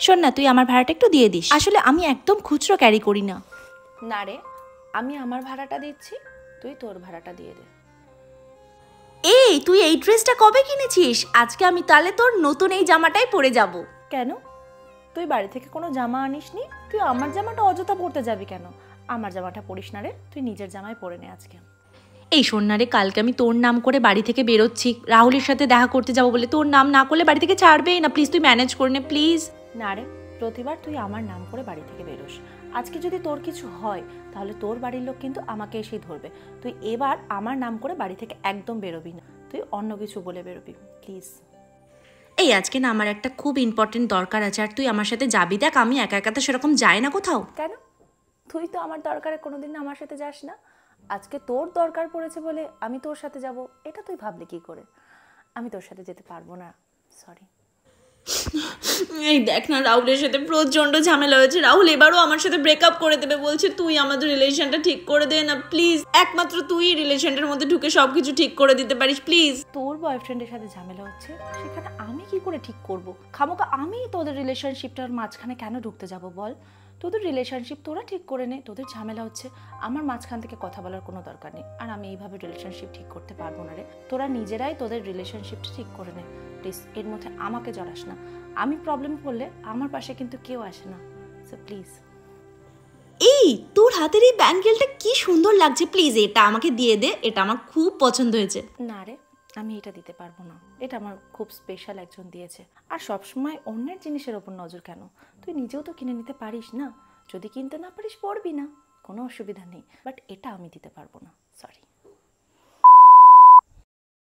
শোন না, তুই আমার ভাড়াটা একটু দিয়ে দিস। আসলে আমি একদম খুচরো ক্যারি করি না। না রে, আমি আমার ভাড়াটা দিচ্ছি, তুই তোর ভাড়াটা দিয়ে দে। এই তুই এই ড্রেসটা কবে কিনেছিস? আজকে আমি তাহলে তোর নতুন এই জামাটাই পরে যাব। কেন, তুই বাড়ি থেকে কোনো জামা আনিসনি? তুই আমার জামাটা অযথা পরতে যাবি কেন? আমার জামাটা পরিস না রে, তুই নিজের জামাই পরে নে আজকে। এই শোন না রে, কালকে আমি তোর নাম করে বাড়ি থেকে বেরোচ্ছি, রাহুলের সাথে দেখা করতে যাবো বলে। তোর নাম না করলে বাড়ি থেকে ছাড়বেই না। প্লিজ তুই ম্যানেজ করে নে প্লিজ। না রে, প্রতিবার তুই আমার নাম করে বাড়ি থেকে বেরোস। আজকে যদি তোর কিছু হয় তাহলে তোর বাড়ির লোক কিন্তু আমাকে এসেই ধরবে। তুই এবার আমার নাম করে বাড়ি থেকে একদম বেরোবি না, তুই অন্য কিছু বলে বেরোবি প্লিজ। এই আজকে না আমার একটা খুব ইম্পর্টেন্ট দরকার আছে, আর তুই আমার সাথে যাবি। দেখ আমি একা একা তো সেরকম যাই না কোথাও। কেন, তুই তো আমার দরকারে কোনোদিন আমার সাথে যাস না। আজকে তোর দরকার পড়েছে বলে আমি তোর সাথে যাব, এটা তুই ভাবলি কি করে? আমি তোর সাথে যেতে পারবো না, সরি। এই দেখ না, রাহুলের সাথে প্রচন্ড ঝামেলা হয়েছে। রাহুল এবারও আমার সাথে ব্রেকআপ করে দেবে বলছে। তুই আমাদের রিলেশনটা ঠিক করে দে না প্লিজ। একমাত্র তুই রিলেশনটার মধ্যে ঢুকে সবকিছু ঠিক করে দিতে পারিস প্লিজ। তোর বয়ফ্রেন্ডের সাথে ঝামেলা হচ্ছে, সেখানে আমি কি করে ঠিক করব? খামোকা আমি তোদের রিলেশনশিপটার মাঝখানে কেন ঢুকতে যাব বল? তোদের রিলেশনশিপ তোরা ঠিক করে নে, তোদের ঝামেলা হচ্ছে, আমার মাঝখান থেকে কথা বলার কোনো দরকার নেই। আর আমি এইভাবে রিলেশনশিপ ঠিক করতে পারবো না রে। তোরা নিজেরাই তোদের রিলেশনশিপটা ঠিক করে নে প্লিজ, এর মধ্যে আমাকে জড়াস না। আমি প্রবলেম পড়লে আমার পাশে কিন্তু কেউ আসে না, সো প্লিজ। এই তোর হাতের এই ব্যাঙ্গেলটা কি সুন্দর লাগছে, প্লিজ এটা আমাকে দিয়ে দে। এটা আমার খুব পছন্দ হয়েছে। না রে, আমি এটা দিতে পারবো না, এটা আমার খুব স্পেশাল একজন দিয়েছে। আর সবসময় অন্যের জিনিসের ওপর নজর কেন? তুই নিজেও তো কিনে নিতে পারিস না। যদি কিনতে না পারিস পড়বি না, কোনো অসুবিধা নেই, বাট এটা আমি দিতে পারবো না, সরি।